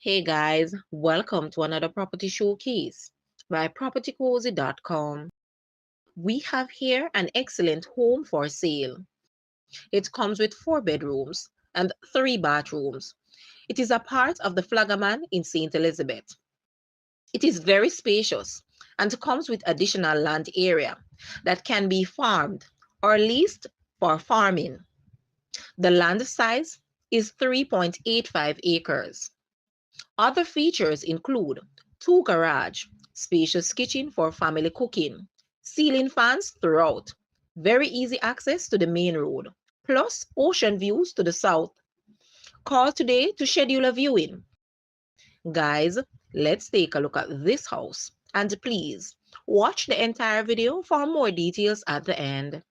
Hey guys, welcome to another property showcase by propertycozy.com. We have here an excellent home for sale. It comes with 4 bedrooms and 3 bathrooms. It is a part of the Flagaman in St. Elizabeth. It is very spacious and comes with additional land area that can be farmed or leased for farming. The land size is 3.85 acres. Other features include 2 garage, spacious kitchen for family cooking, ceiling fans throughout, very easy access to the main road, plus ocean views to the south. Call today to schedule a viewing. Guys, let's take a look at this house and please watch the entire video for more details at the end.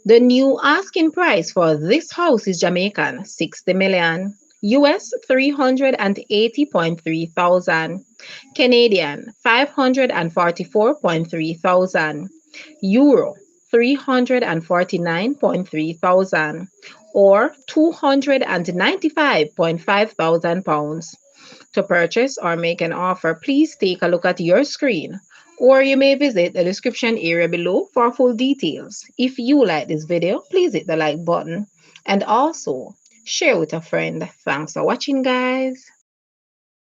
The new asking price for this house is Jamaican 60 million, US 380.3 thousand, Canadian 544.3 thousand, Euro 349.3 thousand, or 295.5 thousand pounds. To purchase or make an offer, please take a look at your screen, or you may visit the description area below for full details. If you like this video, please hit the like button and also share with a friend. Thanks for watching, guys.